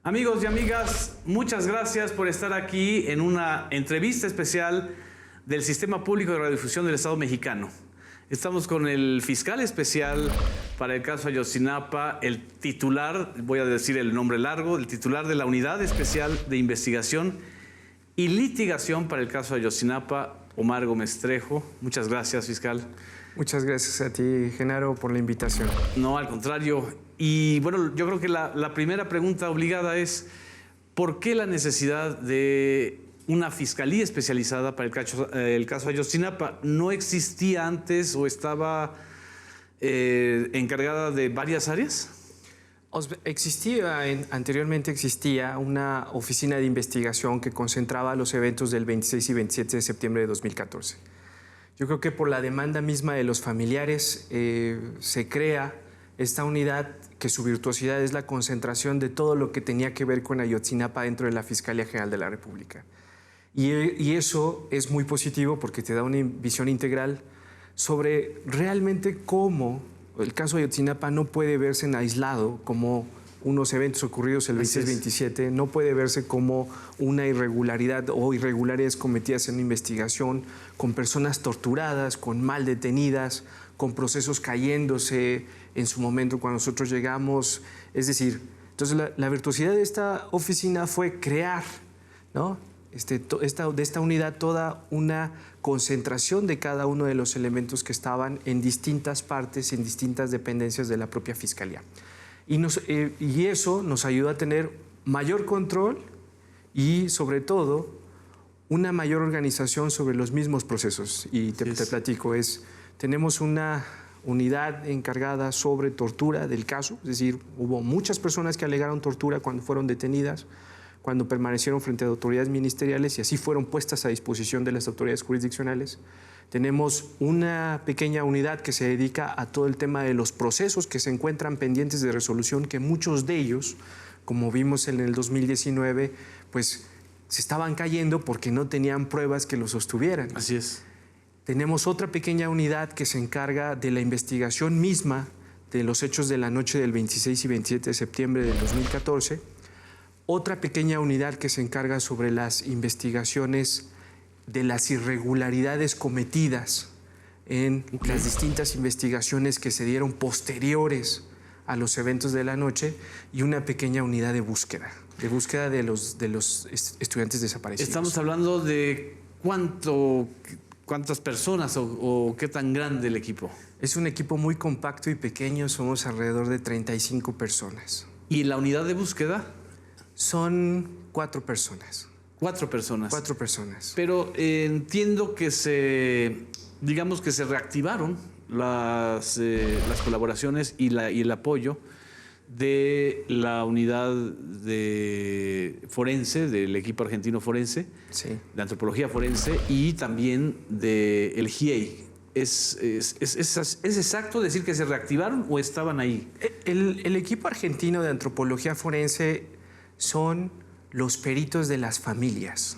Amigos y amigas, muchas gracias por estar aquí en una entrevista especial del Sistema Público de Radiodifusión del Estado Mexicano. Estamos con el fiscal especial para el caso Ayotzinapa, el titular, voy a decir el nombre largo, el titular de la Unidad Especial de Investigación y Litigación para el caso Ayotzinapa, Omar Gómez Trejo. Muchas gracias, fiscal. Muchas gracias a ti, Genaro, por la invitación. No, al contrario. Y bueno, yo creo que la primera pregunta obligada es ¿por qué la necesidad de una fiscalía especializada para el caso Ayotzinapa? ¿No existía antes o estaba encargada de varias áreas? Anteriormente existía una oficina de investigación que concentraba los eventos del 26 y 27 de septiembre de 2014. Yo creo que por la demanda misma de los familiares se crea esta unidad que su virtuosidad es la concentración de todo lo que tenía que ver con Ayotzinapa dentro de la Fiscalía General de la República. Y eso es muy positivo porque te da una visión integral sobre realmente cómo el caso Ayotzinapa no puede verse en aislado como unos eventos ocurridos el 26-27, no puede verse como una irregularidad o irregularidades cometidas en una investigación, con personas torturadas, con mal detenidas, con procesos cayéndose en su momento cuando nosotros llegamos. Es decir, entonces la virtuosidad de esta oficina fue crear, ¿no? de esta unidad toda una concentración de cada uno de los elementos que estaban en distintas partes, en distintas dependencias de la propia Fiscalía. Y eso nos ayuda a tener mayor control y, sobre todo, una mayor organización sobre los mismos procesos. Y te platico, tenemos una unidad encargada sobre tortura del caso, es decir, hubo muchas personas que alegaron tortura cuando fueron detenidas, cuando permanecieron frente a autoridades ministeriales y así fueron puestas a disposición de las autoridades jurisdiccionales. Tenemos una pequeña unidad que se dedica a todo el tema de los procesos que se encuentran pendientes de resolución, que muchos de ellos, como vimos en el 2019, pues se estaban cayendo porque no tenían pruebas que los sostuvieran. Así es. Tenemos otra pequeña unidad que se encarga de la investigación misma de los hechos de la noche del 26 y 27 de septiembre del 2014. Otra pequeña unidad que se encarga sobre las investigaciones de las irregularidades cometidas en las distintas investigaciones que se dieron posteriores a los eventos de la noche, y una pequeña unidad de búsqueda de los estudiantes desaparecidos. Estamos hablando de cuántas personas o qué tan grande el equipo. Es un equipo muy compacto y pequeño, somos alrededor de 35 personas. ¿Y la unidad de búsqueda? Son 4 personas. 4 personas. 4 personas. Pero entiendo que digamos que se reactivaron las colaboraciones y el apoyo de la unidad forense, del equipo argentino forense, sí, de antropología forense y también del GIEI. ¿Es exacto decir que se reactivaron o estaban ahí? El equipo argentino de antropología forense son los peritos de las familias.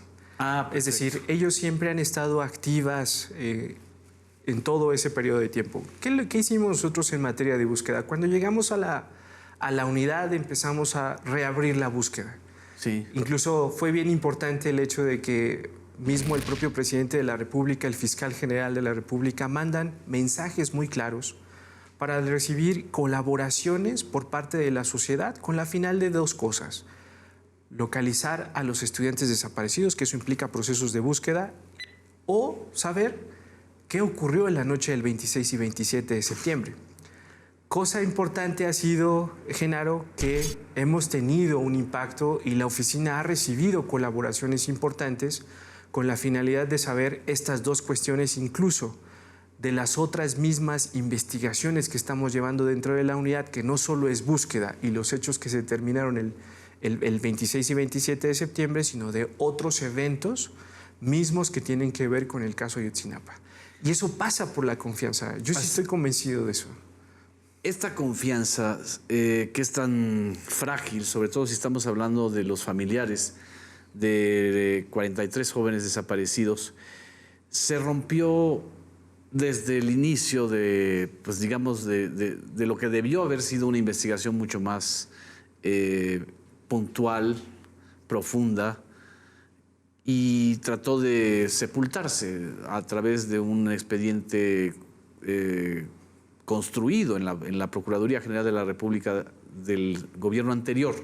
Es decir, ellos siempre han estado activas en todo ese periodo de tiempo. ¿Qué hicimos nosotros en materia de búsqueda? Cuando llegamos a la unidad empezamos a reabrir la búsqueda. Sí. Incluso fue bien importante el hecho de que mismo el propio presidente de la República, el fiscal general de la República, mandan mensajes muy claros para recibir colaboraciones por parte de la sociedad con la final de 2 cosas: localizar a los estudiantes desaparecidos, que eso implica procesos de búsqueda, o saber qué ocurrió en la noche del 26 y 27 de septiembre. Cosa importante ha sido, Genaro, que hemos tenido un impacto y la oficina ha recibido colaboraciones importantes con la finalidad de saber estas 2 cuestiones, incluso de las otras mismas investigaciones que estamos llevando dentro de la unidad, que no solo es búsqueda y los hechos que se terminaron el 26 y 27 de septiembre, sino de otros eventos mismos que tienen que ver con el caso Ayotzinapa. Y eso pasa por la confianza. Yo sí estoy convencido de eso. Esta confianza que es tan frágil, sobre todo si estamos hablando de los familiares de 43 jóvenes desaparecidos, se rompió desde el inicio pues digamos, de lo que debió haber sido una investigación mucho más puntual, profunda, y trató de sepultarse a través de un expediente construido en la Procuraduría General de la República del gobierno anterior.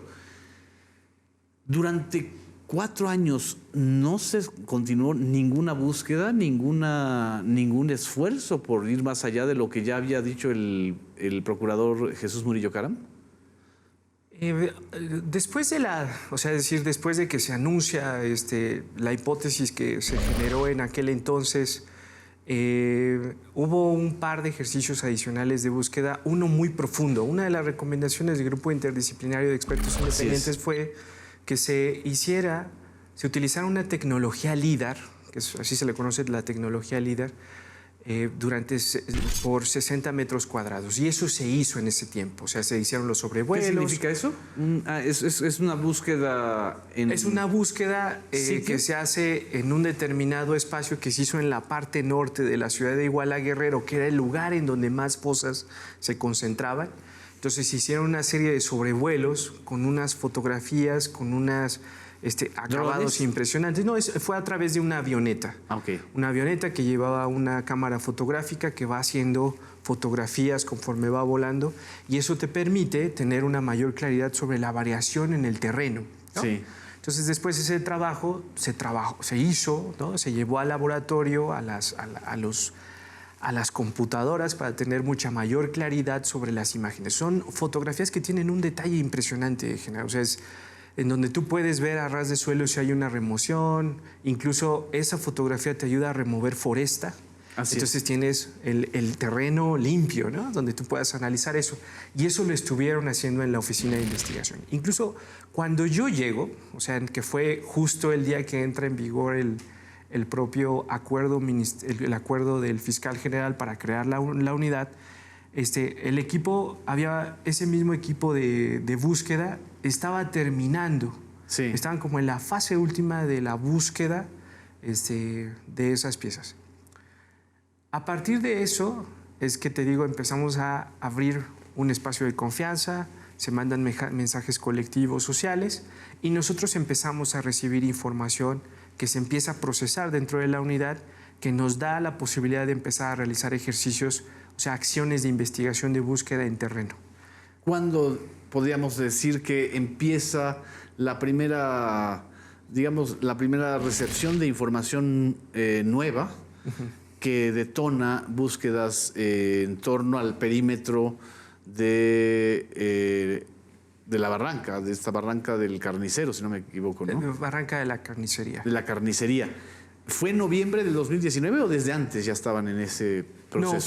Durante 4 años no se continuó ninguna búsqueda, ningún esfuerzo por ir más allá de lo que ya había dicho el procurador Jesús Murillo Caram. Después después de que se anuncia la hipótesis que se generó en aquel entonces, hubo un par de ejercicios adicionales de búsqueda, uno muy profundo. Una de las recomendaciones del Grupo Interdisciplinario de Expertos Independientes fue que se utilizara una tecnología LIDAR, así se le conoce, la tecnología LIDAR, por 60 metros cuadrados. Y eso se hizo en ese tiempo. O sea, se hicieron los sobrevuelos. ¿Qué significa eso? Es una búsqueda en... Es una búsqueda que se hace en un determinado espacio que se hizo en la parte norte de la ciudad de Iguala Guerrero, que era el lugar en donde más fosas se concentraban. Entonces se hicieron una serie de sobrevuelos con unas fotografías, con unas acabados impresionantes. No, fue a través de una avioneta. Una avioneta que llevaba una cámara fotográfica que va haciendo fotografías conforme va volando, y eso te permite tener una mayor claridad sobre la variación en el terreno, ¿no? Sí. Entonces después ese trabajo se hizo, ¿no? Se llevó al laboratorio, a las computadoras para tener mucha mayor claridad sobre las imágenes. Son fotografías que tienen un detalle impresionante, Genaro. O sea, es en donde tú puedes ver a ras de suelo si hay una remoción. Incluso esa fotografía te ayuda a remover foresta. Entonces tienes el terreno limpio, ¿no? Donde tú puedas analizar eso. Y eso lo estuvieron haciendo en la oficina de investigación. Incluso cuando yo llego, o sea, que fue justo el día que entra en vigor el propio acuerdo, el acuerdo del fiscal general para crear la unidad, el equipo, ese mismo equipo de búsqueda estaba terminando. Sí. Estaban como en la fase última de la búsqueda de esas piezas. A partir de eso, es que te digo, empezamos a abrir un espacio de confianza, se mandan mensajes colectivos sociales, y nosotros empezamos a recibir información que se empieza a procesar dentro de la unidad, que nos da la posibilidad de empezar a realizar ejercicios, o sea, acciones de investigación de búsqueda en terreno. ¿Cuándo podríamos decir que empieza la primera, digamos, la primera recepción de información nueva que detona búsquedas en torno al perímetro de la barranca, de esta barranca del Carnicero, si no me equivoco, ¿no? Barranca de la Carnicería. De la Carnicería. ¿Fue en noviembre del 2019 o desde antes ya estaban en ese proceso? No,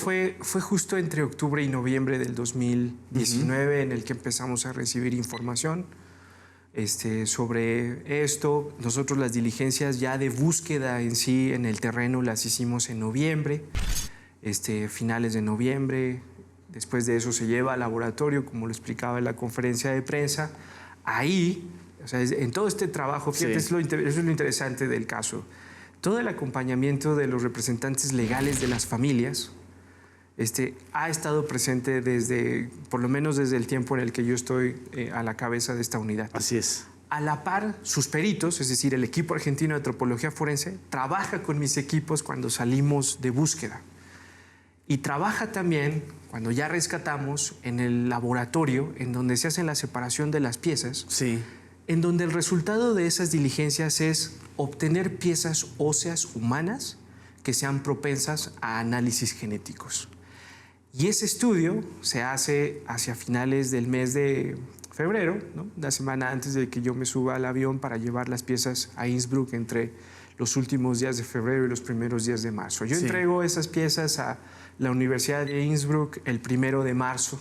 fue justo entre octubre y noviembre del 2019 en el que empezamos a recibir información sobre esto. Nosotros las diligencias ya de búsqueda en sí en el terreno las hicimos en noviembre, finales de noviembre. Después de eso se lleva al laboratorio, como lo explicaba en la conferencia de prensa. Ahí, o sea, en todo este trabajo, fíjate, eso es lo interesante del caso. Todo el acompañamiento de los representantes legales de las familias ha estado presente por lo menos desde el tiempo en el que yo estoy a la cabeza de esta unidad. Así es. A la par, sus peritos, es decir, el equipo argentino de antropología forense, trabaja con mis equipos cuando salimos de búsqueda. Y trabaja también, cuando ya rescatamos, en el laboratorio, en donde se hace la separación de las piezas, en donde el resultado de esas diligencias es obtener piezas óseas humanas que sean propensas a análisis genéticos. Y ese estudio se hace hacia finales del mes de febrero, ¿no? Una semana antes de que yo me suba al avión para llevar las piezas a Innsbruck entre los últimos días de febrero y los primeros días de marzo. Yo entrego esas piezas a la Universidad de Innsbruck el 1 de marzo.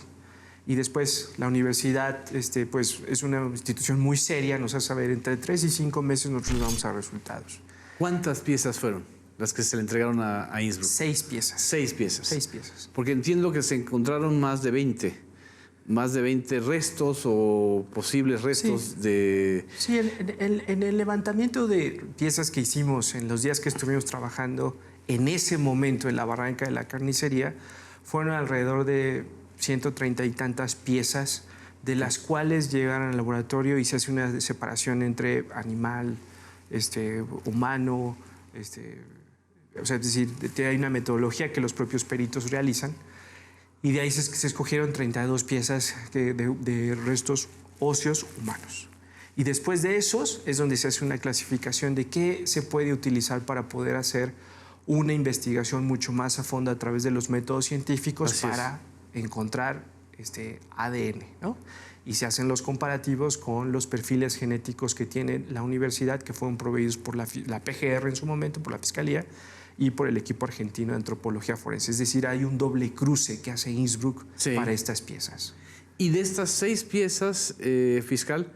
Y después la universidad pues, es una institución muy seria, nos hace saber entre 3 y 5 meses nosotros vamos a resultados. ¿Cuántas piezas fueron las que se le entregaron a Innsbruck? 6 piezas. 6 piezas. 6 piezas. Porque entiendo que se encontraron más de 20 restos o posibles restos de... Sí, en el levantamiento de piezas que hicimos en los días que estuvimos trabajando en ese momento en la barranca de la Carnicería, fueron alrededor de 130 y tantas piezas de las cuales llegan al laboratorio y se hace una separación entre animal, humano, o sea, es decir, hay una metodología que los propios peritos realizan, y de ahí se escogieron 32 piezas de restos óseos humanos. Y después de esos es donde se hace una clasificación de qué se puede utilizar para poder hacer una investigación mucho más a fondo a través de los métodos científicos para encontrar ADN, ¿no? Y se hacen los comparativos con los perfiles genéticos que tiene la universidad, que fueron proveídos por la PGR en su momento, por la Fiscalía, y por el equipo argentino de antropología forense. Es decir, hay un doble cruce que hace Innsbruck para estas piezas. Y de estas 6 piezas, fiscal,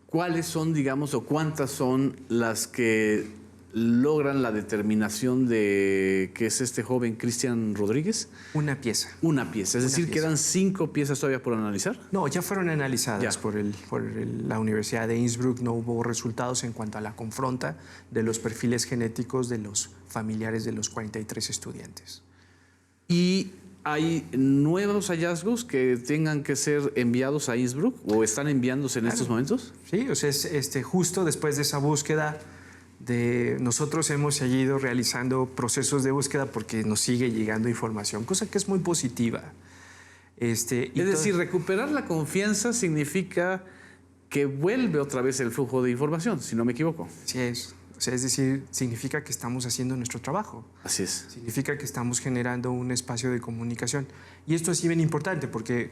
¿cuáles son, digamos, o cuántas son las que logran la determinación de que es este joven Cristian Rodríguez? Una pieza. Una pieza. Es decir, ¿quedan 5 piezas todavía por analizar? No, ya fueron analizadas por la Universidad de Innsbruck. No hubo resultados en cuanto a la confronta de los perfiles genéticos de los familiares de los 43 estudiantes. ¿Y hay nuevos hallazgos que tengan que ser enviados a Innsbruck o están enviándose en estos momentos? Sí, o sea, justo después de esa búsqueda, nosotros hemos seguido realizando procesos de búsqueda porque nos sigue llegando información, cosa que es muy positiva. Es decir, recuperar la confianza significa que vuelve otra vez el flujo de información, si no me equivoco. Así es. O sea, es decir, significa que estamos haciendo nuestro trabajo. Así es. Significa que estamos generando un espacio de comunicación. Y esto es bien importante porque,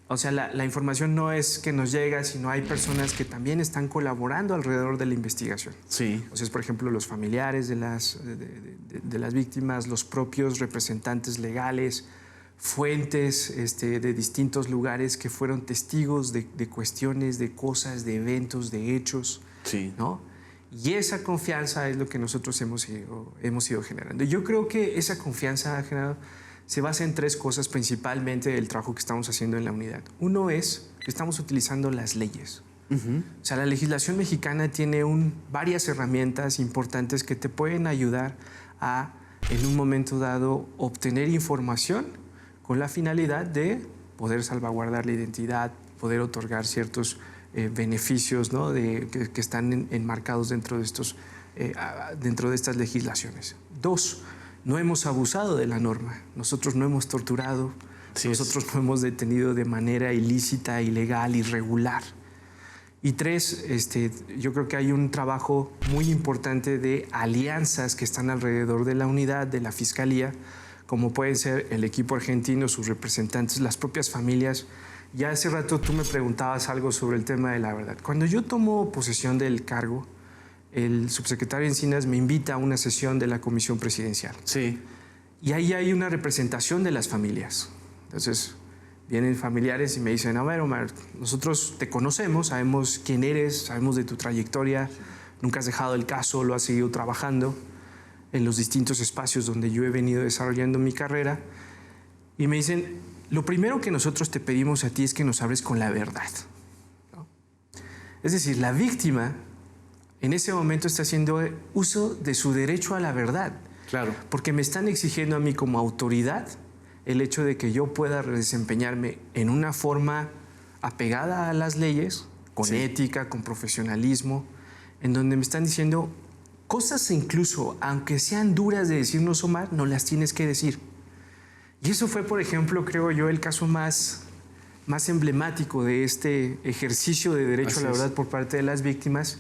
o sea, la información no es que nos llega, sino hay personas que también están colaborando alrededor de la investigación. Sí. O sea, por ejemplo, los familiares de las víctimas, los propios representantes legales, fuentes de distintos lugares que fueron testigos de cuestiones, de cosas, de eventos, de hechos, ¿no? Y esa confianza es lo que nosotros hemos ido generando. Yo creo que esa confianza generado se basa en 3 cosas principalmente del trabajo que estamos haciendo en la unidad. Uno es que estamos utilizando las leyes. O sea, la legislación mexicana tiene varias herramientas importantes que te pueden ayudar a, en un momento dado, obtener información con la finalidad de poder salvaguardar la identidad, poder otorgar ciertos beneficios, ¿no? que están enmarcados dentro de estas legislaciones. 2, no hemos abusado de la norma. Nosotros no hemos torturado, nosotros no hemos detenido de manera ilícita, ilegal, irregular. Y 3, yo creo que hay un trabajo muy importante de alianzas que están alrededor de la unidad, de la Fiscalía, como pueden ser el equipo argentino, sus representantes, las propias familias. Ya hace rato tú me preguntabas algo sobre el tema de la verdad. Cuando yo tomo posesión del cargo, el subsecretario Encinas me invita a una sesión de la Comisión Presidencial. Sí. Y ahí hay una representación de las familias. Entonces, vienen familiares y me dicen, a ver, Omar, nosotros te conocemos, sabemos quién eres, sabemos de tu trayectoria, nunca has dejado el caso, lo has seguido trabajando en los distintos espacios donde yo he venido desarrollando mi carrera. Y me dicen, lo primero que nosotros te pedimos a ti es que nos hables con la verdad, ¿no? Es decir, la víctima en ese momento está haciendo uso de su derecho a la verdad. Claro. Porque me están exigiendo a mí como autoridad el hecho de que yo pueda desempeñarme en una forma apegada a las leyes, con ética, con profesionalismo, en donde me están diciendo cosas incluso, aunque sean duras de decirnos, Omar, no las tienes que decir. Y eso fue, por ejemplo, creo yo, el caso más emblemático de este ejercicio de derecho a la verdad por parte de las víctimas,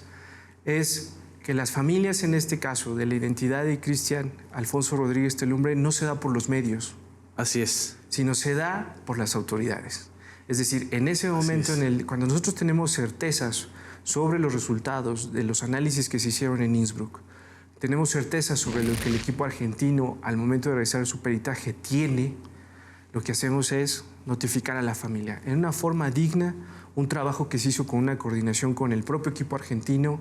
es que las familias, en este caso, de la identidad de Cristian Alfonso Rodríguez Telumbre, no se da por los medios. Así es. Sino se da por las autoridades. Es decir, en ese momento, cuando nosotros tenemos certezas sobre los resultados de los análisis que se hicieron en Innsbruck, tenemos certeza sobre lo que el equipo argentino, al momento de realizar su peritaje, tiene, lo que hacemos es notificar a la familia. En una forma digna, un trabajo que se hizo con una coordinación con el propio equipo argentino,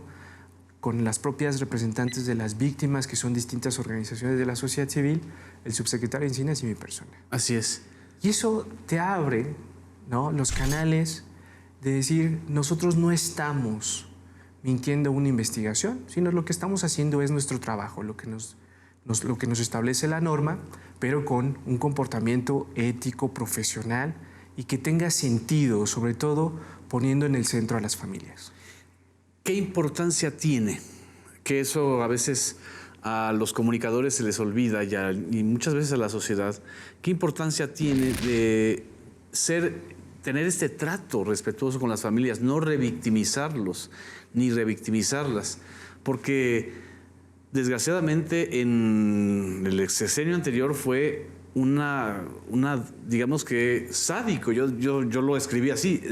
con las propias representantes de las víctimas, que son distintas organizaciones de la sociedad civil, el subsecretario Encinas y mi persona. Así es. Y eso te abre, ¿no?, los canales de decir, nosotros no estamos mintiendo una investigación, sino lo que estamos haciendo es nuestro trabajo, lo que nos establece la norma, pero con un comportamiento ético, profesional y que tenga sentido, sobre todo poniendo en el centro a las familias. ¿Qué importancia tiene? Que eso a veces a los comunicadores se les olvida ya, y muchas veces a la sociedad. ¿Qué importancia tiene de tener este trato respetuoso con las familias, no revictimizarlos ni revictimizarlas? Porque desgraciadamente en el sexenio anterior fue digamos que sádico. Yo lo escribí así.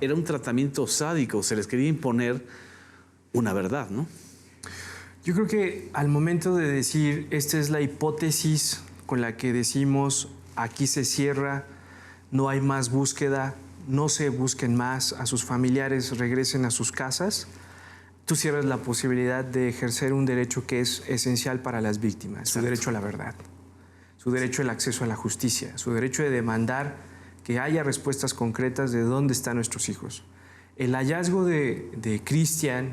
Era un tratamiento sádico. Se les quería imponer una verdad, ¿no? Yo creo que al momento de decir, esta es la hipótesis con la que decimos, aquí se cierra, no hay más búsqueda, no se busquen más, a sus familiares regresen a sus casas, tú cierras la posibilidad de ejercer un derecho que es esencial para las víctimas, su derecho a la verdad, su derecho al acceso a la justicia, su derecho de demandar que haya respuestas concretas de dónde están nuestros hijos. El hallazgo de Cristian,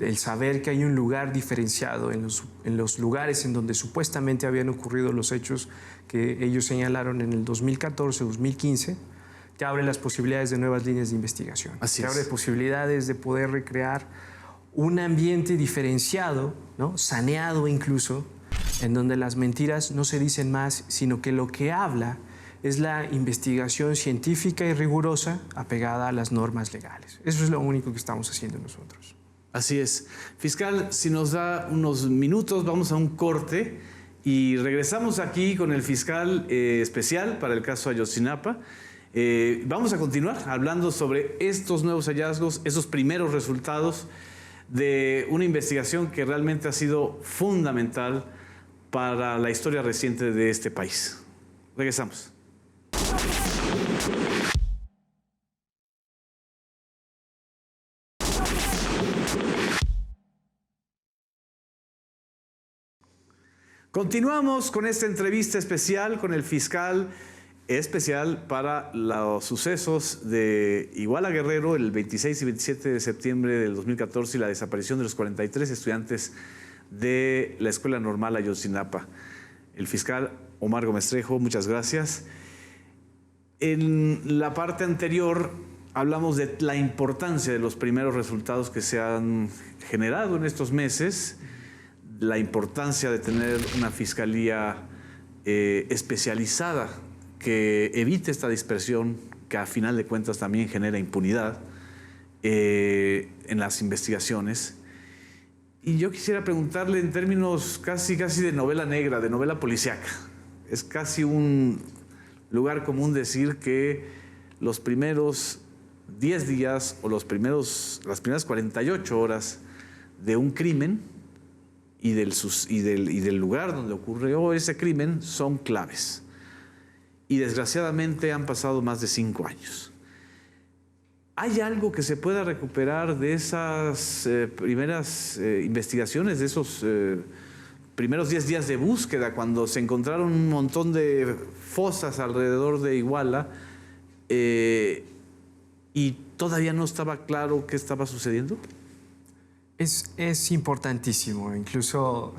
el saber que hay un lugar diferenciado en los lugares en donde supuestamente habían ocurrido los hechos que ellos señalaron en el 2014, 2015, te abre las posibilidades de nuevas líneas de investigación. Así te es. abre posibilidades de poder recrear un ambiente diferenciado, ¿no? Saneado incluso, en donde las mentiras no se dicen más, sino que lo que habla es la investigación científica y rigurosa apegada a las normas legales. Eso es lo único que estamos haciendo nosotros. Así es. Fiscal, si nos da unos minutos, vamos a un corte y regresamos aquí con el fiscal especial para el caso Ayotzinapa. Vamos a continuar hablando sobre estos nuevos hallazgos, esos primeros resultados de una investigación que realmente ha sido fundamental para la historia reciente de este país. Regresamos. Continuamos con esta entrevista especial con el fiscal especial para los sucesos de Iguala Guerrero el 26 y 27 de septiembre del 2014 y la desaparición de los 43 estudiantes de la Escuela Normal Ayotzinapa. El fiscal Omar Gómez Trejo, muchas gracias. En la parte anterior hablamos de la importancia de los primeros resultados que se han generado en estos meses, la importancia de tener una fiscalía especializada que evite esta dispersión, que a final de cuentas también genera impunidad en las investigaciones. Y yo quisiera preguntarle en términos casi de novela negra, de novela policíaca. Es casi un lugar común decir que los primeros 10 días o las primeras 48 horas de un crimen y del lugar donde ocurrió ese crimen son claves. Y desgraciadamente han pasado más de 5 años. ¿Hay algo que se pueda recuperar de esas primeras investigaciones, de esos primeros 10 días de búsqueda, cuando se encontraron un montón de fosas alrededor de Iguala y todavía no estaba claro qué estaba sucediendo? Es importantísimo, incluso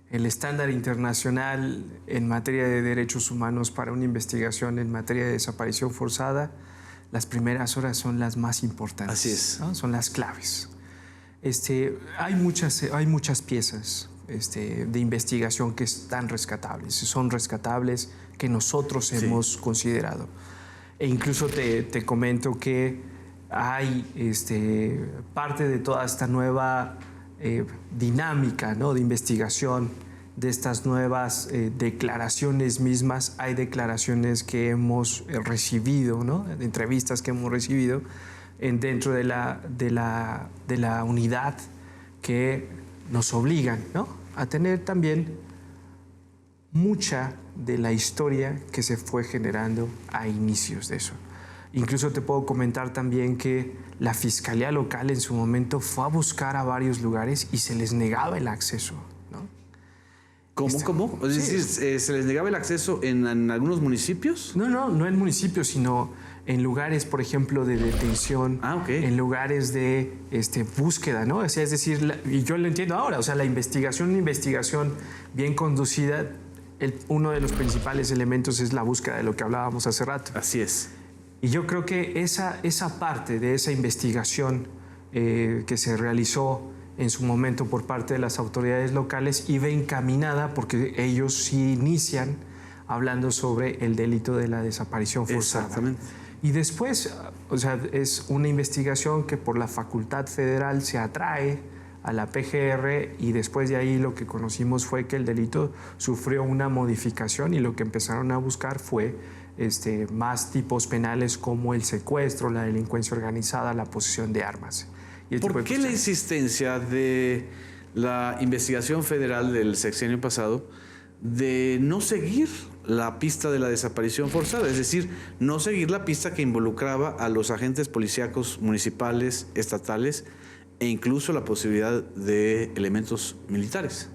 el estándar internacional en materia de derechos humanos para una investigación en materia de desaparición forzada, las primeras horas son las más importantes. Así es. ¿No? Son las claves. Hay muchas piezas de investigación que están rescatables, son rescatables, que nosotros hemos considerado. E incluso te comento que hay parte de toda esta nueva dinámica, ¿no?, de investigación, de estas nuevas declaraciones mismas. Hay declaraciones que hemos recibido, ¿no?, de entrevistas que hemos recibido dentro de la unidad, que nos obligan, ¿no?, a tener también mucha de la historia que se fue generando a inicios de eso. Incluso te puedo comentar también que la Fiscalía Local en su momento fue a buscar a varios lugares y se les negaba el acceso, ¿no? ¿Cómo? Es decir, ¿se les negaba el acceso en algunos municipios? No en municipios, sino en lugares, por ejemplo, de detención, en lugares de búsqueda, ¿no? O sea, es decir, y yo lo entiendo ahora, o sea, una investigación bien conducida, uno de los principales elementos es la búsqueda, de lo que hablábamos hace rato. Así es. Y yo creo que esa parte de esa investigación que se realizó en su momento por parte de las autoridades locales iba encaminada porque ellos sí inician hablando sobre el delito de la desaparición forzada. Exactamente. Y después, o sea, es una investigación que por la Facultad Federal se atrae a la PGR y después de ahí lo que conocimos fue que el delito sufrió una modificación y lo que empezaron a buscar fue más tipos penales como el secuestro, la delincuencia organizada, la posesión de armas. ¿Por qué la insistencia de la investigación federal del sexenio pasado de no seguir la pista de la desaparición forzada? Es decir, no seguir la pista que involucraba a los agentes policíacos municipales, estatales e incluso la posibilidad de elementos militares.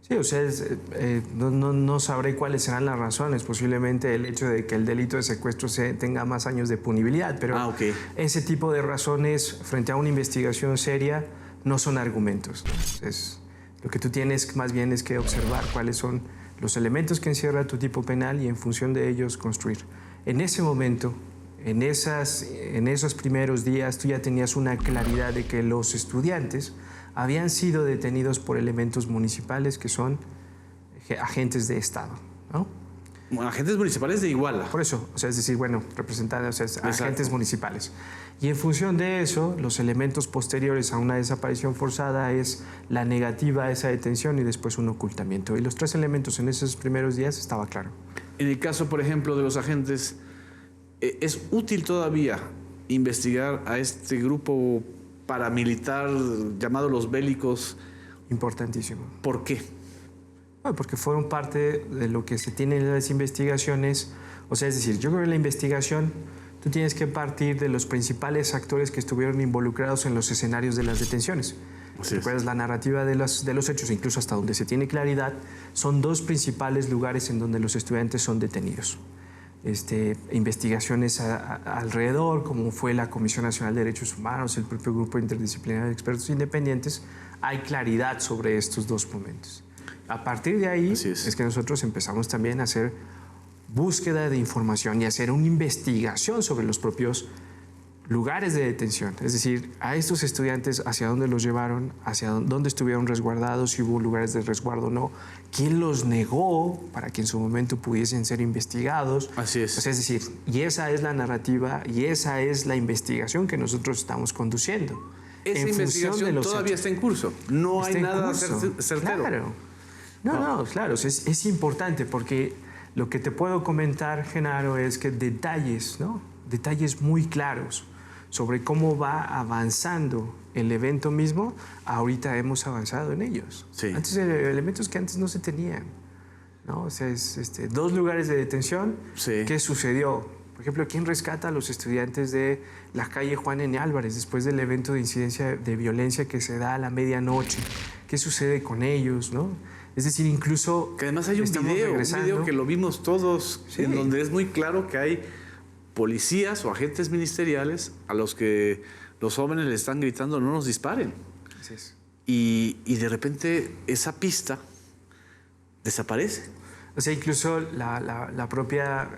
Sí, o sea, no sabré cuáles serán las razones, posiblemente el hecho de que el delito de secuestro tenga más años de punibilidad, pero ese tipo de razones frente a una investigación seria no son argumentos. Lo que tú tienes más bien es que observar cuáles son los elementos que encierra tu tipo penal y en función de ellos construir. En ese momento, en esos primeros días, tú ya tenías una claridad de que los estudiantes habían sido detenidos por elementos municipales que son agentes de Estado, ¿no? Bueno, agentes municipales de Iguala. Por eso, o sea, es decir, bueno, representantes, o sea, agentes municipales. Y en función de eso, los elementos posteriores a una desaparición forzada es la negativa a esa detención y después un ocultamiento. Y los tres elementos en esos primeros días estaba claro. En el caso, por ejemplo, de los agentes, ¿es útil todavía investigar a este grupo paramilitar llamado los bélicos? Importantísimo. ¿Por qué? Bueno, porque fueron parte de lo que se tiene en las investigaciones. O sea, es decir, yo creo que en la investigación tú tienes que partir de los principales actores que estuvieron involucrados en los escenarios de las detenciones. Si recuerdas la narrativa de los hechos, incluso hasta donde se tiene claridad, son dos principales lugares en donde los estudiantes son detenidos. Investigaciones alrededor, como fue la Comisión Nacional de Derechos Humanos, el propio grupo interdisciplinario de expertos independientes, hay claridad sobre estos dos momentos. A partir de ahí es que nosotros empezamos también a hacer búsqueda de información y hacer una investigación sobre los propios lugares de detención, es decir, a estos estudiantes hacia dónde los llevaron, hacia dónde estuvieron resguardados, si hubo lugares de resguardo o no, quién los negó para que en su momento pudiesen ser investigados. Así es. O sea, es decir, y esa es la narrativa y esa es la investigación que nosotros estamos conduciendo. Esa investigación todavía está en curso, no hay nada certero. Claro. Claro, es importante porque lo que te puedo comentar, Genaro, es que detalles muy claros sobre cómo va avanzando el evento mismo, ahorita hemos avanzado en ellos. Sí. Antes elementos que antes no se tenían, ¿no? O sea, dos lugares de detención. Sí. ¿Qué sucedió? Por ejemplo, ¿quién rescata a los estudiantes de la calle Juan N. Álvarez después del evento de incidencia de violencia que se da a la medianoche? ¿Qué sucede con ellos, no? Es decir, incluso... Que además hay un video que lo vimos todos, en donde es muy claro que hay policías o agentes ministeriales a los que los jóvenes le están gritando no nos disparen. Así es. Y de repente esa pista desaparece. O sea, incluso la propia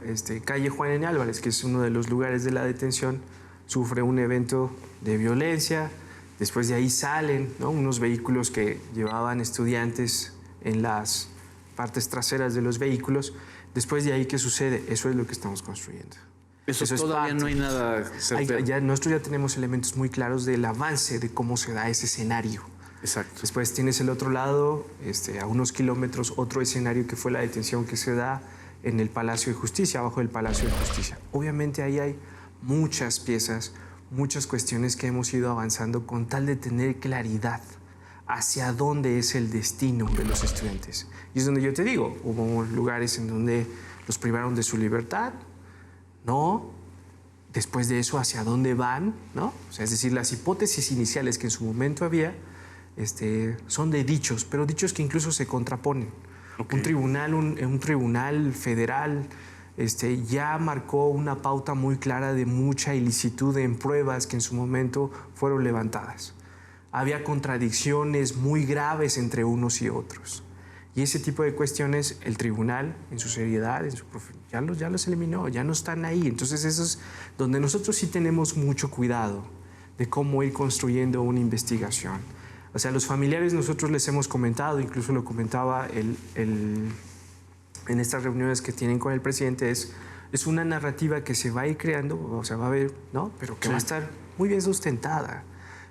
calle Juan N. Álvarez, que es uno de los lugares de la detención, sufre un evento de violencia. Después de ahí salen, ¿no?, unos vehículos que llevaban estudiantes en las partes traseras de los vehículos. Después de ahí, ¿qué sucede? Eso es lo que estamos construyendo. Eso todavía no hay nada certero. Nosotros ya tenemos elementos muy claros del avance de cómo se da ese escenario. Exacto. Después tienes el otro lado, a unos kilómetros, otro escenario que fue la detención que se da en el Palacio de Justicia, abajo del Palacio de Justicia. Obviamente ahí hay muchas piezas, muchas cuestiones que hemos ido avanzando con tal de tener claridad hacia dónde es el destino de los estudiantes. Y es donde yo te digo, hubo lugares en donde los privaron de su libertad, ¿no? Después de eso, ¿hacia dónde van? ¿No? O sea, es decir, las hipótesis iniciales que en su momento había son de dichos, pero dichos que incluso se contraponen. Okay. Un tribunal federal ya marcó una pauta muy clara de mucha ilicitud en pruebas que en su momento fueron levantadas. Había contradicciones muy graves entre unos y otros. Y ese tipo de cuestiones, el tribunal, en su seriedad, ya los eliminó, ya no están ahí. Entonces, eso es donde nosotros sí tenemos mucho cuidado de cómo ir construyendo una investigación. O sea, los familiares nosotros les hemos comentado, incluso lo comentaba en estas reuniones que tienen con el presidente, es una narrativa que se va a ir creando, o sea, va a haber, ¿no? Pero que va a estar muy bien sustentada.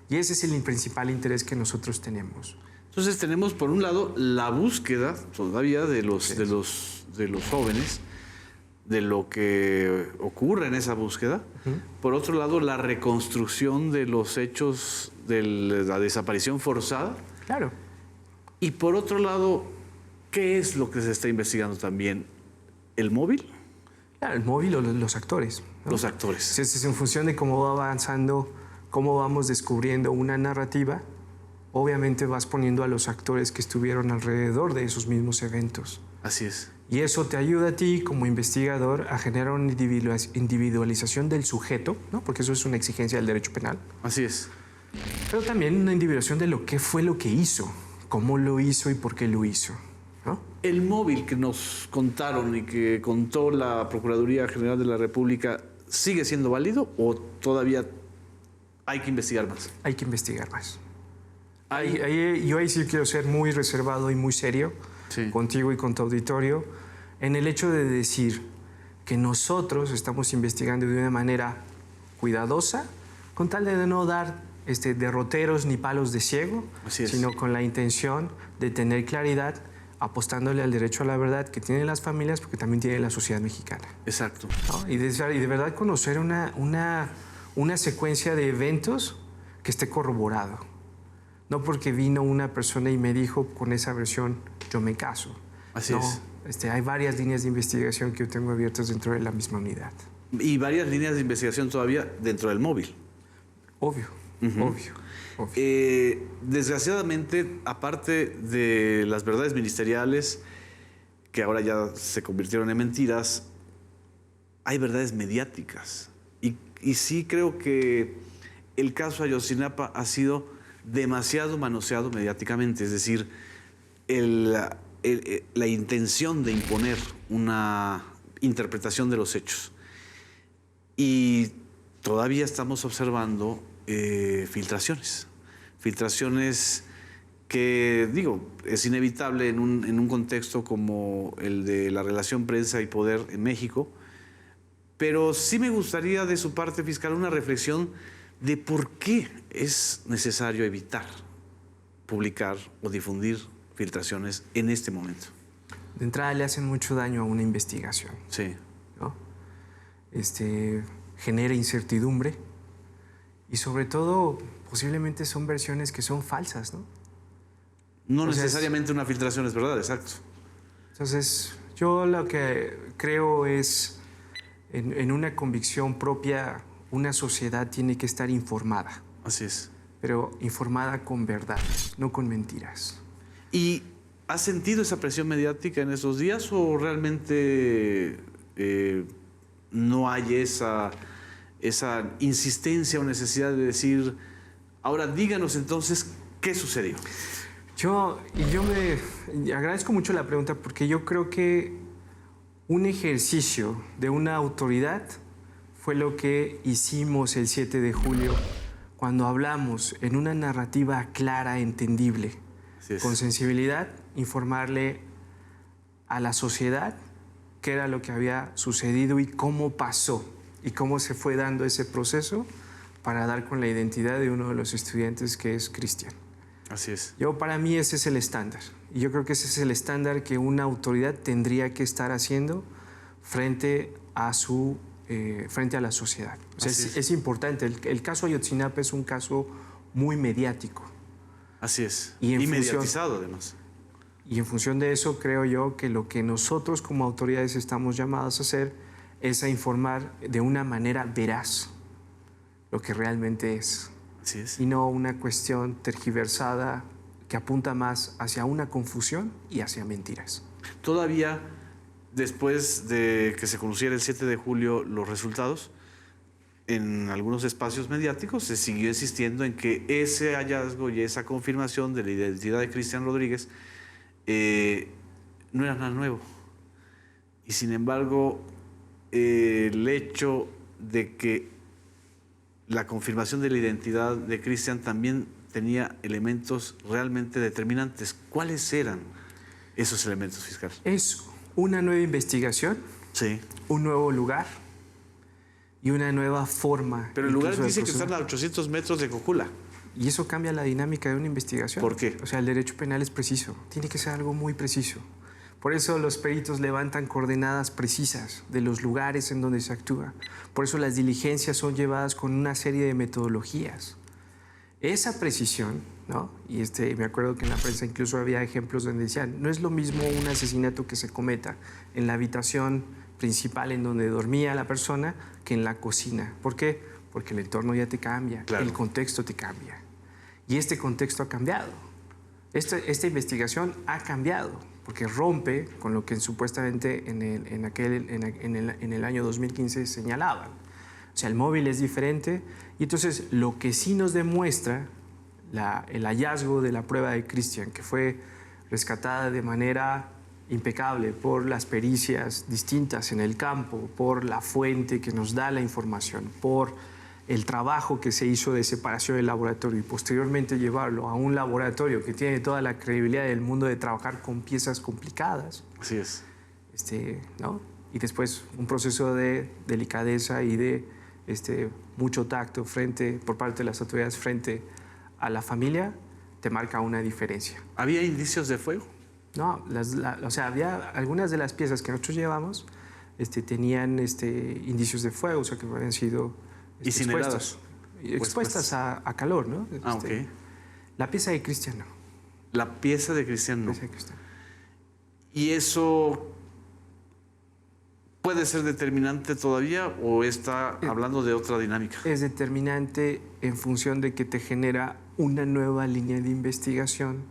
Y ese es el principal interés que nosotros tenemos. Entonces tenemos por un lado la búsqueda todavía de los jóvenes, de lo que ocurre en esa búsqueda. Por otro lado, la reconstrucción de los hechos de la desaparición forzada. Claro. Y por otro lado, ¿qué es lo que se está investigando también? ¿El móvil? Claro, el móvil o los actores, ¿no? Los actores. Es en función de cómo va avanzando, cómo vamos descubriendo una narrativa. Obviamente vas poniendo a los actores que estuvieron alrededor de esos mismos eventos. Así es. Y eso te ayuda a ti como investigador a generar una individualización del sujeto, ¿no? Porque eso es una exigencia del derecho penal. Así es. Pero también una individualización de lo que fue lo que hizo, cómo lo hizo y por qué lo hizo, ¿no? El móvil que nos contaron y que contó la Procuraduría General de la República, ¿sigue siendo válido o todavía hay que investigar más? Hay que investigar más. Yo ahí sí quiero ser muy reservado y muy serio contigo y con tu auditorio en el hecho de decir que nosotros estamos investigando de una manera cuidadosa con tal de no dar derroteros ni palos de ciego, sino con la intención de tener claridad, apostándole al derecho a la verdad que tienen las familias, porque también tiene la sociedad mexicana. Exacto. ¿No? Y de verdad conocer una secuencia de eventos que esté corroborado. No porque vino una persona y me dijo con esa versión, yo me caso. Así es. Hay varias líneas de investigación que yo tengo abiertas dentro de la misma unidad. Y varias líneas de investigación todavía dentro del móvil. Obvio. Desgraciadamente, aparte de las verdades ministeriales, que ahora ya se convirtieron en mentiras, hay verdades mediáticas. Y sí creo que el caso Ayotzinapa ha sido demasiado manoseado mediáticamente. Es decir, la intención de imponer una interpretación de los hechos. Y todavía estamos observando filtraciones que, digo, es inevitable en un contexto como el de la relación prensa y poder en México, pero sí me gustaría de su parte, fiscal, una reflexión de por qué es necesario evitar publicar o difundir filtraciones en este momento. De entrada le hacen mucho daño a una investigación. Sí. ¿No? Genera incertidumbre. Y sobre todo, posiblemente son versiones que son falsas, ¿no? No necesariamente una filtración es verdad, exacto. Entonces, yo lo que creo es, en una convicción propia, una sociedad tiene que estar informada. Así es. Pero informada con verdad, no con mentiras. ¿Y has sentido esa presión mediática en esos días o realmente no hay esa insistencia o necesidad de decir, ahora díganos entonces qué sucedió? Yo me agradezco mucho la pregunta porque yo creo que un ejercicio de una autoridad fue lo que hicimos el 7 de julio cuando hablamos en una narrativa clara, entendible, con sensibilidad, informarle a la sociedad qué era lo que había sucedido y cómo pasó y cómo se fue dando ese proceso para dar con la identidad de uno de los estudiantes, que es Cristian. Así es. Para mí ese es el estándar. Y yo creo que ese es el estándar que una autoridad tendría que estar haciendo frente a la sociedad. O sea, es importante. El caso Ayotzinapa es un caso muy mediático. Así es. Y mediatizado, además. Y en función de eso, creo yo que lo que nosotros como autoridades estamos llamados a hacer es a informar de una manera veraz lo que realmente es. Así es. Y no una cuestión tergiversada que apunta más hacia una confusión y hacia mentiras. Todavía, después de que se conociera el 7 de julio los resultados, en algunos espacios mediáticos se siguió insistiendo en que ese hallazgo y esa confirmación de la identidad de Cristian Rodríguez no era nada nuevo. Y sin embargo, el hecho de que la confirmación de la identidad de Cristian también tenía elementos realmente determinantes. ¿Cuáles eran esos elementos, fiscal? Es una nueva investigación, Sí. un nuevo lugar y una nueva forma. Pero el lugar incluso de dice que proceder. están a 800 metros de Cocula. Y eso cambia la dinámica de una investigación. ¿Por qué? O sea, el derecho penal es preciso. Tiene que ser algo muy preciso. Por eso los peritos levantan coordenadas precisas de los lugares en donde se actúa. Por eso las diligencias son llevadas con una serie de metodologías. Esa precisión, ¿no? Y me acuerdo que en la prensa incluso había ejemplos donde decían, no es lo mismo un asesinato que se cometa en la habitación principal en donde dormía la persona que en la cocina. ¿Por qué? Porque el entorno ya te cambia, Claro. el contexto te cambia. Y este contexto ha cambiado. Esta investigación ha cambiado, porque rompe con lo que supuestamente en el año 2015 señalaban. O sea, el móvil es diferente y entonces lo que sí nos demuestra el hallazgo de la prueba de Cristian, que fue rescatada de manera impecable por las pericias distintas en el campo, por la fuente que nos da la información, por el trabajo que se hizo de separación del laboratorio y posteriormente llevarlo a un laboratorio que tiene toda la credibilidad del mundo de trabajar con piezas complicadas. Así es. ¿No? Y después un proceso de delicadeza y de mucho tacto por parte de las autoridades frente a la familia, te marca una diferencia. ¿Había indicios de fuego? No, o sea, había algunas de las piezas que nosotros llevamos tenían indicios de fuego, o sea, que habían sido ¿Incineradas? expuestas a calor, ¿no? Ok. La pieza de Cristian no. La pieza de Cristian no. La pieza de Cristian. ¿Y eso puede ser determinante todavía o está hablando de otra dinámica? Es determinante en función de que te genera una nueva línea de investigación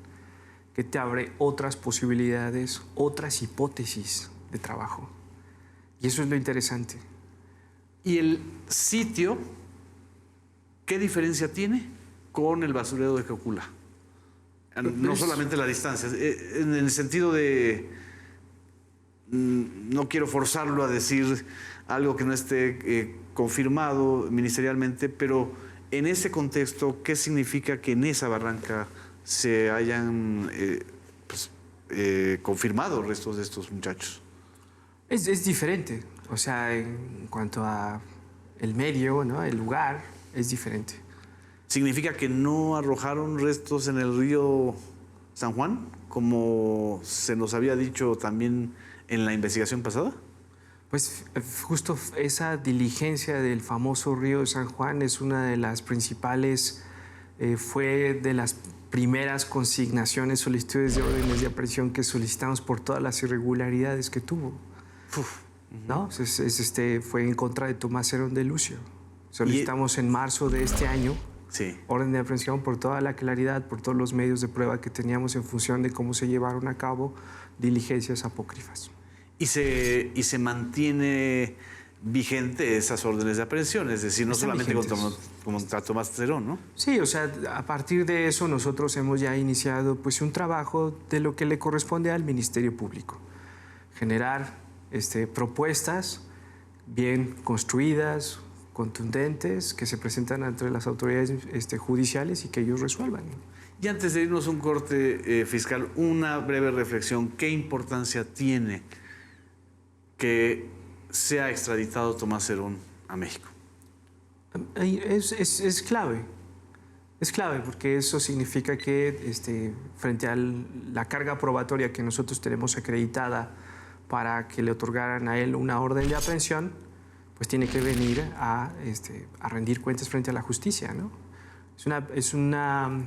que te abre otras posibilidades, otras hipótesis de trabajo. Y eso es lo interesante. ¿Y el sitio, qué diferencia tiene con el basurero de Cocula? No solamente la distancia, en el sentido de... No quiero forzarlo a decir algo que no esté confirmado ministerialmente, pero en ese contexto, ¿qué significa que en esa barranca se hayan confirmado restos de estos muchachos? Es diferente, o sea, en cuanto a el medio, ¿no? El lugar, es diferente. ¿Significa que no arrojaron restos en el río San Juan, como se nos había dicho también en la investigación pasada? Pues justo esa diligencia del famoso río de San Juan es una de las principales, fue de las primeras consignaciones, solicitudes de órdenes de aprehensión que solicitamos por todas las irregularidades que tuvo. ¿No? Fue en contra de Tomás Herón de Lucio. Solicitamos en marzo de este año orden de aprehensión por toda la claridad, por todos los medios de prueba que teníamos en función de cómo se llevaron a cabo diligencias apócrifas. Y se mantiene vigente esas órdenes de aprehensión, es decir, no solamente contra Tomás Herón, ¿no? Sí, o sea, a partir de eso nosotros hemos ya iniciado pues un trabajo de lo que le corresponde al Ministerio Público. Generar propuestas bien construidas, contundentes, que se presentan ante las autoridades judiciales y que ellos resuelvan. Y antes de irnos a un corte, fiscal, una breve reflexión. ¿Qué importancia tiene que sea extraditado Tomás Herón a México? Es clave. Es clave porque eso significa que frente a la carga probatoria que nosotros tenemos acreditada para que le otorgaran a él una orden de aprehensión, pues tiene que venir a rendir cuentas frente a la justicia, ¿no? Es una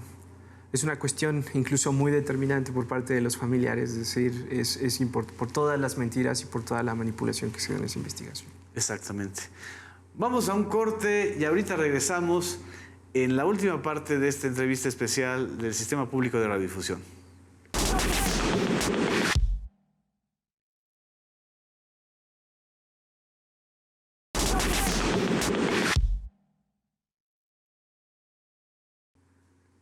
cuestión incluso muy determinante por parte de los familiares, es decir, por todas las mentiras y por toda la manipulación que se dio en esa investigación. Exactamente. Vamos a un corte y ahorita regresamos en la última parte de esta entrevista especial del Sistema Público de Radiodifusión.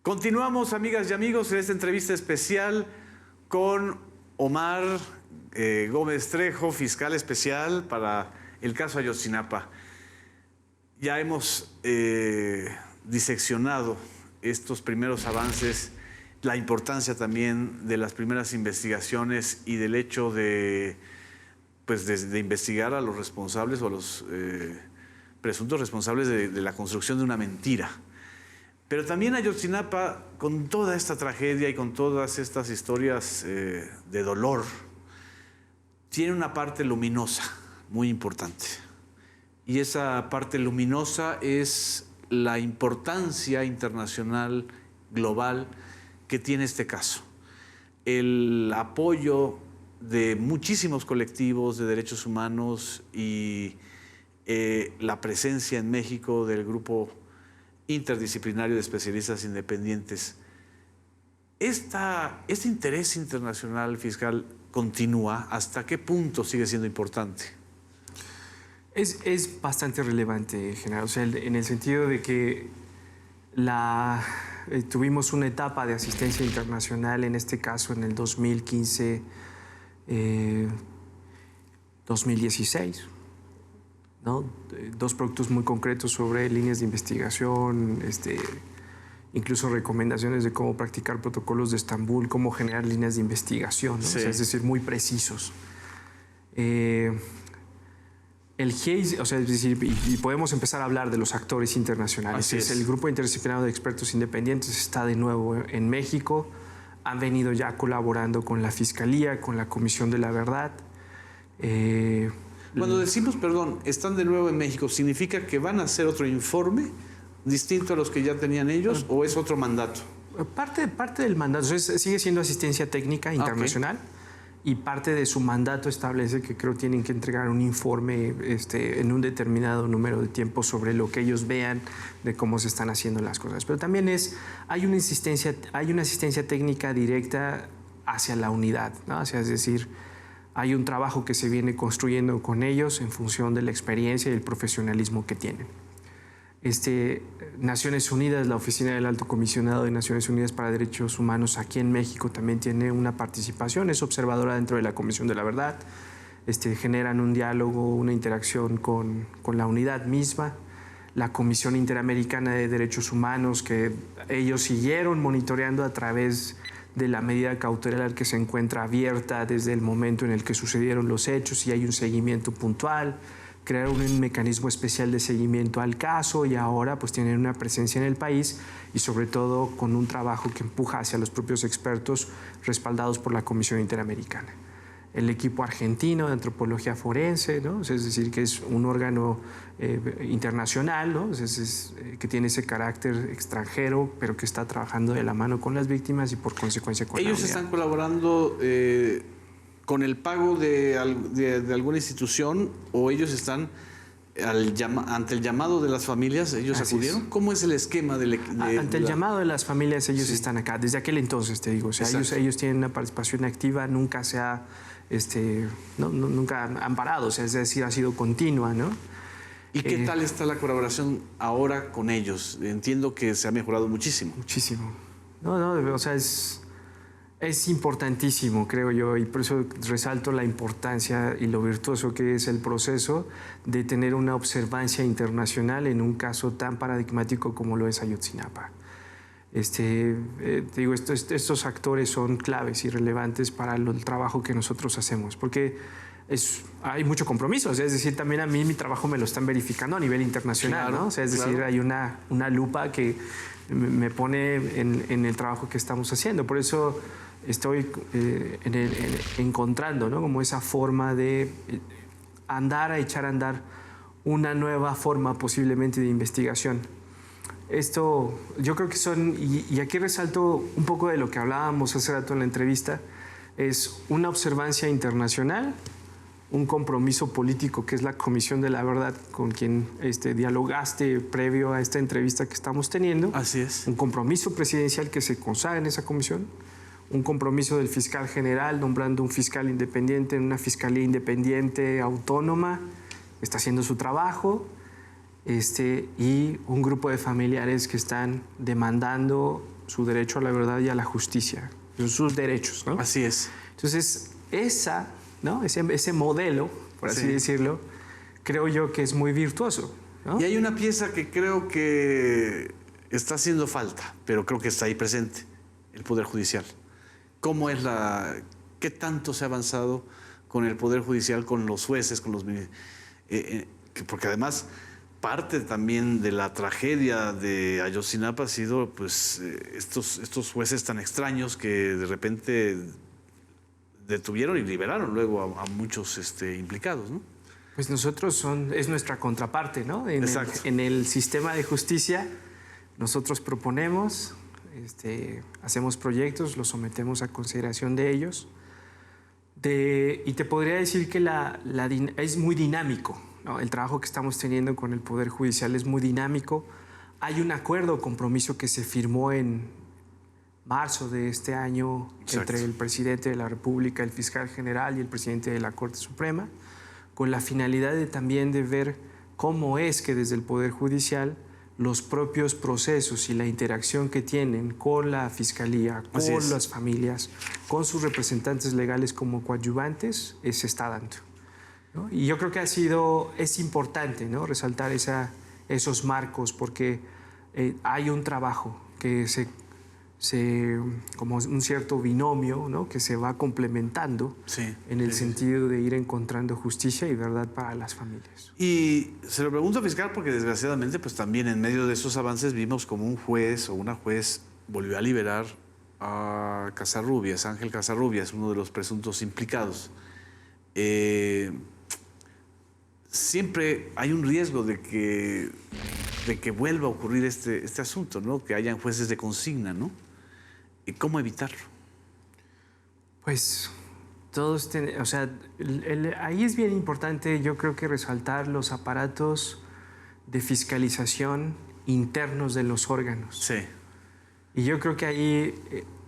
Continuamos, amigas y amigos, en esta entrevista especial con Omar Gómez Trejo, fiscal especial para el caso Ayotzinapa. Ya hemos diseccionado estos primeros avances, la importancia también de las primeras investigaciones y del hecho de, pues, de investigar a los responsables o a los presuntos responsables de la construcción de una mentira. Pero también Ayotzinapa, con toda esta tragedia y con todas estas historias de dolor, tiene una parte luminosa muy importante. Y esa parte luminosa es la importancia internacional, global, que tiene este caso. El apoyo de muchísimos colectivos de derechos humanos y la presencia en México del grupo interdisciplinario de especialistas independientes. ¿Este interés internacional fiscal continúa? ¿Hasta qué punto sigue siendo importante? Es bastante relevante, general. O sea, en el sentido de que tuvimos una etapa de asistencia internacional, en este caso en el 2015, 2016. ¿No? Dos proyectos muy concretos sobre líneas de investigación, incluso recomendaciones de cómo practicar protocolos de Estambul, cómo generar líneas de investigación, ¿no? Sí. O sea, es decir, muy precisos. El GIEI, o sea, es decir, y podemos empezar a hablar de los actores internacionales. Así es. El Grupo Interdisciplinario de Expertos Independientes está de nuevo en México, han venido ya colaborando con la Fiscalía, con la Comisión de la Verdad. Cuando decimos, perdón, están de nuevo en México, ¿significa que van a hacer otro informe distinto a los que ya tenían ellos o es otro mandato? Parte del mandato, o sea, sigue siendo asistencia técnica internacional. Y parte de su mandato establece que creo tienen que entregar un informe en un determinado número de tiempo sobre lo que ellos vean de cómo se están haciendo las cosas. Pero también hay una asistencia técnica directa hacia la unidad, ¿no? O sea, es decir, hay un trabajo que se viene construyendo con ellos en función de la experiencia y el profesionalismo que tienen. Naciones Unidas, la Oficina del Alto Comisionado de Naciones Unidas para Derechos Humanos aquí en México también tiene una participación, es observadora dentro de la Comisión de la Verdad. Generan un diálogo, una interacción con la unidad misma. La Comisión Interamericana de Derechos Humanos, que ellos siguieron monitoreando a través de la medida cautelar que se encuentra abierta desde el momento en el que sucedieron los hechos y hay un seguimiento puntual. Crearon un mecanismo especial de seguimiento al caso y ahora pues tienen una presencia en el país y sobre todo con un trabajo que empuja hacia los propios expertos respaldados por la Comisión Interamericana. El equipo argentino de antropología forense, ¿no? O sea, es decir, que es un órgano internacional, ¿no? O sea, que tiene ese carácter extranjero, pero que está trabajando de la mano con las víctimas y por consecuencia con la unidad. ¿Ellos están colaborando con el pago de alguna institución o ellos están ante el llamado de las familias? ¿Ellos Así acudieron? es. ¿Cómo es el esquema Ante el llamado de las familias, ellos están acá. Desde aquel entonces, te digo. O sea, ellos tienen una participación activa, nunca se ha... nunca han parado, o sea, es decir, ha sido continua, ¿no? ¿Y qué tal está la colaboración ahora con ellos? Entiendo que se ha mejorado muchísimo. Muchísimo. O sea, es importantísimo, creo yo, y por eso resalto la importancia y lo virtuoso que es el proceso de tener una observancia internacional en un caso tan paradigmático como lo es Ayotzinapa. Te digo, estos actores son claves y relevantes para el trabajo que nosotros hacemos, porque hay mucho compromiso, o sea, es decir, también a mí mi trabajo me lo están verificando a nivel internacional, claro, ¿no? O sea, es decir, hay una lupa que me pone en el trabajo que estamos haciendo. Por eso estoy encontrando, ¿no? Como esa forma de echar a andar una nueva forma posiblemente de investigación. Esto, yo creo que y aquí resalto un poco de lo que hablábamos hace rato en la entrevista, es una observancia internacional, un compromiso político que es la Comisión de la Verdad con quien dialogaste previo a esta entrevista que estamos teniendo. Así es. Un compromiso presidencial que se consagra en esa comisión, un compromiso del fiscal general nombrando un fiscal independiente en una fiscalía independiente autónoma, está haciendo su trabajo, y un grupo de familiares que están demandando su derecho a la verdad y a la justicia. sus derechos, ¿no? Así es. Entonces, ¿no? ese modelo, por así decirlo, creo yo que es muy virtuoso, ¿no? Y hay una pieza que creo que está haciendo falta, pero creo que está ahí presente, el Poder Judicial. ¿Qué tanto se ha avanzado con el Poder Judicial, con los jueces, con los... porque además parte también de la tragedia de Ayotzinapa ha sido pues, estos jueces tan extraños que de repente detuvieron y liberaron luego a muchos implicados, ¿no? Pues nosotros es nuestra contraparte, ¿no? En el sistema de justicia nosotros proponemos, hacemos proyectos, los sometemos a consideración de ellos. Y te podría decir que es muy dinámico, ¿no? El trabajo que estamos teniendo con el Poder Judicial es muy dinámico. Hay un acuerdo, compromiso que se firmó en marzo de este año entre el presidente de la República, el fiscal general y el presidente de la Corte Suprema, con la finalidad también de ver cómo es que desde el Poder Judicial los propios procesos y la interacción que tienen con la Fiscalía, con las familias, con sus representantes legales como coadyuvantes, se está dando, ¿no? Y yo creo que es importante, ¿no? Resaltar esos marcos porque hay un trabajo que como un cierto binomio, ¿no? Que se va complementando en el sentido de ir encontrando justicia y verdad para las familias. Y se lo pregunto al fiscal porque desgraciadamente pues también en medio de esos avances vimos como un juez o una juez volvió a liberar a Casarrubias, Ángel Casarrubias, uno de los presuntos implicados. Siempre hay un riesgo de que vuelva a ocurrir este asunto, ¿no? Que hayan jueces de consigna, ¿no? ¿Y cómo evitarlo? Pues ahí es bien importante, yo creo que resaltar los aparatos de fiscalización internos de los órganos. Sí. Y yo creo que ahí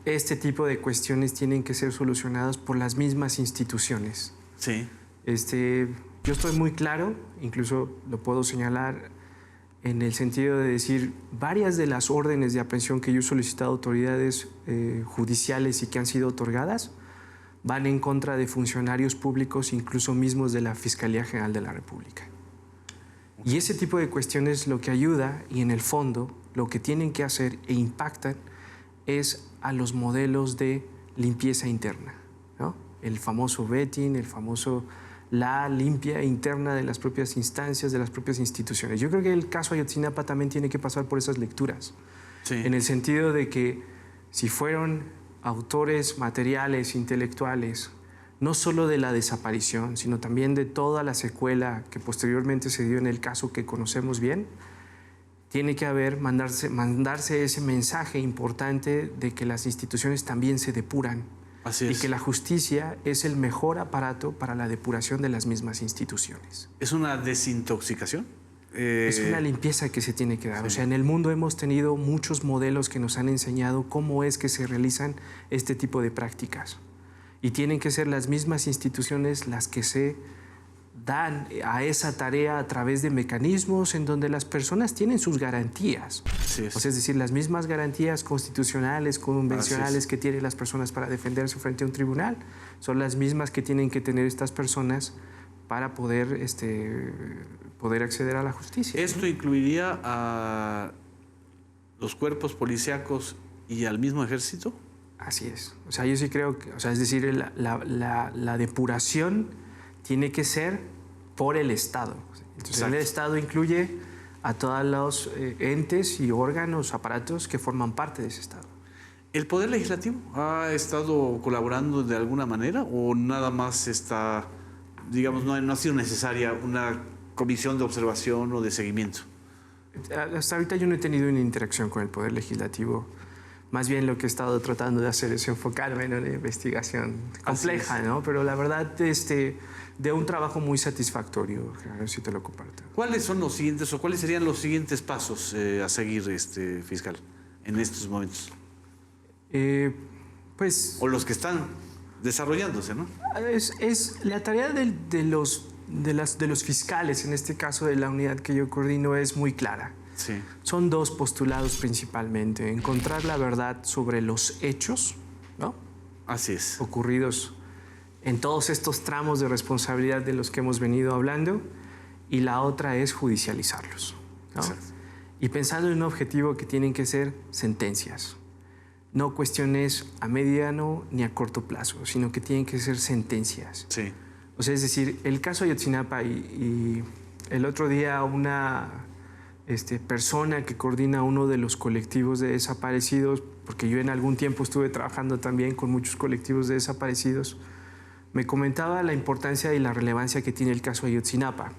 este tipo de cuestiones tienen que ser solucionadas por las mismas instituciones. Sí. Yo estoy muy claro, incluso lo puedo señalar en el sentido de decir, varias de las órdenes de aprehensión que yo he solicitado a autoridades judiciales y que han sido otorgadas van en contra de funcionarios públicos, incluso mismos de la Fiscalía General de la República. Y ese tipo de cuestiones lo que ayuda, y en el fondo lo que tienen que hacer e impactan, es a los modelos de limpieza interna, ¿no? El famoso vetting, la limpia interna de las propias instancias, de las propias instituciones. Yo creo que el caso Ayotzinapa también tiene que pasar por esas lecturas, en el sentido de que si fueron autores materiales, intelectuales, no solo de la desaparición, sino también de toda la secuela que posteriormente se dio en el caso que conocemos bien, tiene que mandarse ese mensaje importante de que las instituciones también se depuran. Así es. Y que la justicia es el mejor aparato para la depuración de las mismas instituciones. ¿Es una desintoxicación? Es una limpieza que se tiene que dar. Sí. O sea, en el mundo hemos tenido muchos modelos que nos han enseñado cómo es que se realizan este tipo de prácticas. Y tienen que ser las mismas instituciones las que se dan a esa tarea a través de mecanismos en donde las personas tienen sus garantías. Sí es. O sea, es decir, las mismas garantías constitucionales, convencionales que tienen las personas para defenderse frente a un tribunal, son las mismas que tienen que tener estas personas para poder acceder a la justicia. ¿Esto incluiría a los cuerpos policíacos y al mismo ejército? Así es. O sea, yo sí creo que, es decir, la depuración tiene que ser por el Estado. Entonces, el Estado incluye a todos los entes y órganos, aparatos que forman parte de ese Estado. ¿El Poder Legislativo ha estado colaborando de alguna manera o nada más está, digamos, no ha sido necesaria una comisión de observación o de seguimiento? Hasta ahorita yo no he tenido una interacción con el Poder Legislativo. Más bien lo que he estado tratando de hacer es enfocarme en una investigación compleja, ¿no? Pero la verdad, de un trabajo muy satisfactorio, a ver si te lo comparto. ¿Cuáles son los siguientes o cuáles serían los siguientes pasos a seguir, fiscal, en estos momentos? O los que están desarrollándose, ¿no? Es la tarea de los fiscales, en este caso de la unidad que yo coordino, es muy clara. Sí. Son dos postulados principalmente: encontrar la verdad sobre los hechos ¿no? Así es. Ocurridos en todos estos tramos de responsabilidad de los que hemos venido hablando, y la otra es judicializarlos, ¿no? Y pensando en un objetivo que tienen que ser sentencias, no cuestiones a mediano ni a corto plazo, sino que tienen que ser sentencias. Sí. O sea, es decir, el caso Ayotzinapa y el otro día una persona que coordina uno de los colectivos de desaparecidos, porque yo en algún tiempo estuve trabajando también con muchos colectivos de desaparecidos, me comentaba la importancia y la relevancia que tiene el caso Ayotzinapa.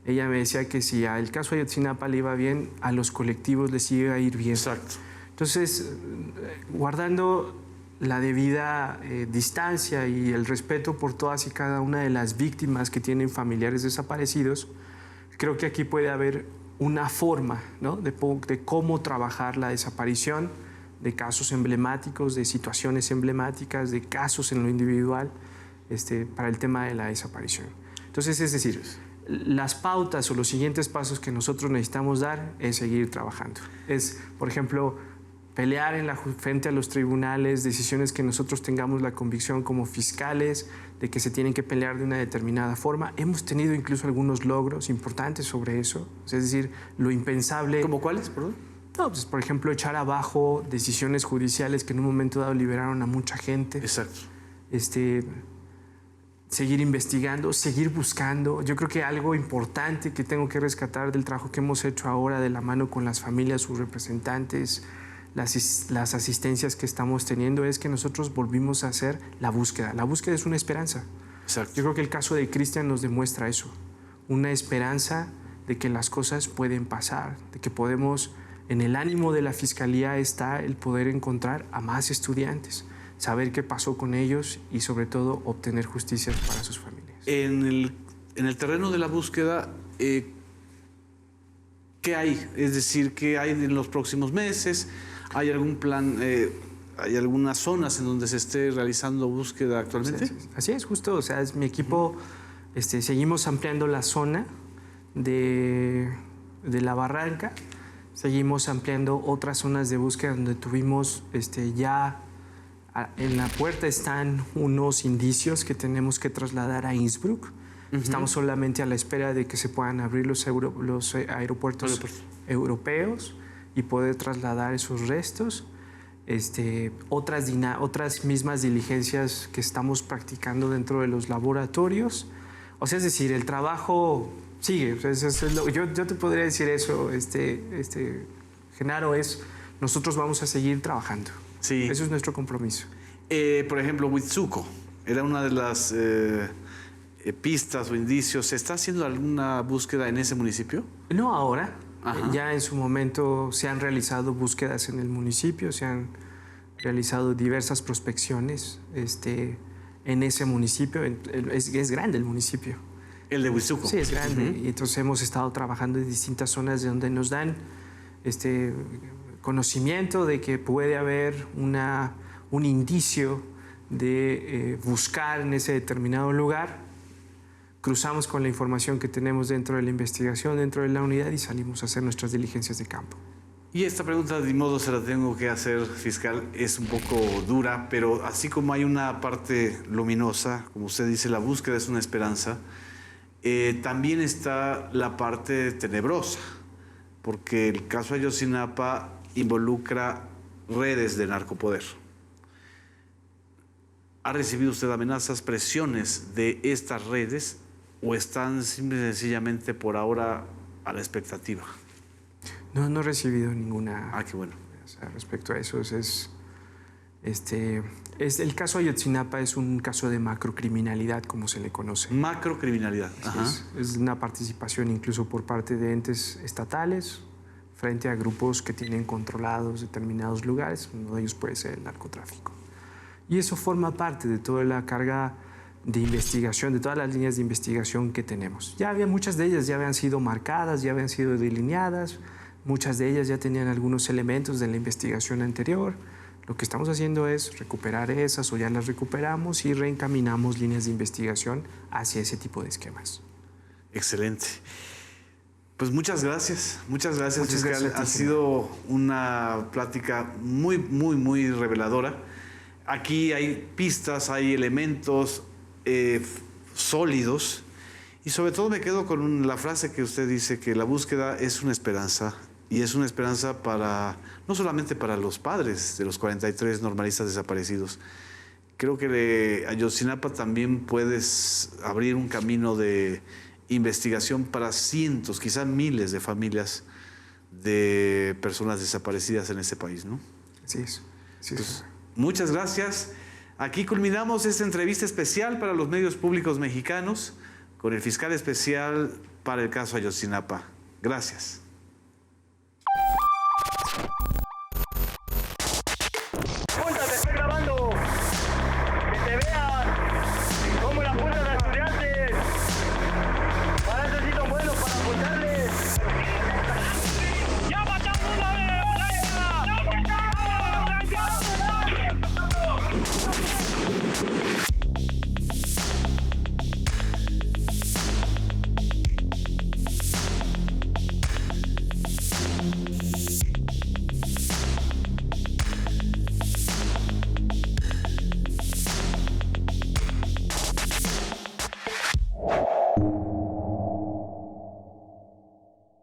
Ella me decía que si al caso Ayotzinapa le iba bien, a los colectivos les iba a ir bien. Exacto. Entonces, guardando la debida distancia y el respeto por todas y cada una de las víctimas que tienen familiares desaparecidos, creo que aquí puede haber una forma, ¿no?, de cómo trabajar la desaparición, de casos emblemáticos, de situaciones emblemáticas, de casos en lo individual, para el tema de la desaparición. Entonces, es decir, las pautas o los siguientes pasos que nosotros necesitamos dar es seguir trabajando. Es, por ejemplo, pelear frente a los tribunales decisiones que nosotros tengamos la convicción como fiscales de que se tienen que pelear de una determinada forma. Hemos tenido incluso algunos logros importantes sobre eso. Es decir, lo impensable... ¿Cómo cuáles, perdón? No, pues, por ejemplo, echar abajo decisiones judiciales que en un momento dado liberaron a mucha gente. Exacto. Seguir investigando, seguir buscando. Yo creo que algo importante que tengo que rescatar del trabajo que hemos hecho ahora de la mano con las familias, sus representantes, las asistencias que estamos teniendo, es que nosotros volvimos a hacer la búsqueda. La búsqueda es una esperanza. Exacto. Yo creo que el caso de Cristian nos demuestra eso, una esperanza de que las cosas pueden pasar, de que podemos, en el ánimo de la Fiscalía está el poder encontrar a más estudiantes, saber qué pasó con ellos y sobre todo obtener justicia para sus familias. En el terreno de la búsqueda, ¿qué hay? Es decir, ¿qué hay en los próximos meses? ¿Hay algún plan, hay algunas zonas en donde se esté realizando búsqueda actualmente? Así es, justo. O sea, es mi equipo, seguimos ampliando la zona de la barranca, seguimos ampliando otras zonas de búsqueda donde tuvimos ya... En la puerta están unos indicios que tenemos que trasladar a Innsbruck. Estamos solamente a la espera de que se puedan abrir los aeropuertos europeos y poder trasladar esos restos. Otras mismas diligencias que estamos practicando dentro de los laboratorios. O sea, es decir, el trabajo sigue. O sea, yo te podría decir eso, Genaro, nosotros vamos a seguir trabajando. Sí. Eso es nuestro compromiso. Por ejemplo, Huitzuco era una de las pistas o indicios. ¿Se está haciendo alguna búsqueda en ese municipio? No ahora. Ya en su momento se han realizado búsquedas en el municipio, se han realizado diversas prospecciones en ese municipio. Es grande el municipio. ¿El de Huitzuco? Sí, es grande. Y entonces hemos estado trabajando en distintas zonas de donde nos dan conocimiento de que puede haber un indicio de buscar en ese determinado lugar. Cruzamos con la información que tenemos dentro de la investigación, dentro de la unidad, y salimos a hacer nuestras diligencias de campo. Y esta pregunta, de modo se la tengo que hacer, fiscal, es un poco dura, pero así como hay una parte luminosa, como usted dice, la búsqueda es una esperanza, también está la parte tenebrosa, porque el caso Ayotzinapa involucra redes de narcopoder. ¿Ha recibido usted amenazas, presiones de estas redes o están simple y sencillamente por ahora a la expectativa? No he recibido ninguna... Qué bueno. O sea, respecto a eso, el caso Ayotzinapa es un caso de macrocriminalidad, como se le conoce. Macrocriminalidad. Es una participación incluso por parte de entes estatales frente a grupos que tienen controlados determinados lugares. Uno de ellos puede ser el narcotráfico. Y eso forma parte de toda la carga de investigación, de todas las líneas de investigación que tenemos. Muchas de ellas ya habían sido marcadas, ya habían sido delineadas, muchas de ellas ya tenían algunos elementos de la investigación anterior. Lo que estamos haciendo es recuperar esas, o ya las recuperamos y reencaminamos líneas de investigación hacia ese tipo de esquemas. Excelente. Pues muchas gracias, fiscal. Gracias a ti, ha sido una plática muy, muy, muy reveladora. aquí hay pistas, hay elementos sólidos. Y sobre todo me quedo con la frase que usted dice, que la búsqueda es una esperanza. Y es una esperanza no solamente para los padres de los 43 normalistas desaparecidos. Creo que de Ayotzinapa también puedes abrir un camino de investigación para cientos, quizás miles de familias de personas desaparecidas en este país, ¿no? Así es. Así es. Pues, muchas gracias. Aquí culminamos esta entrevista especial para los medios públicos mexicanos con el fiscal especial para el caso Ayotzinapa. Gracias.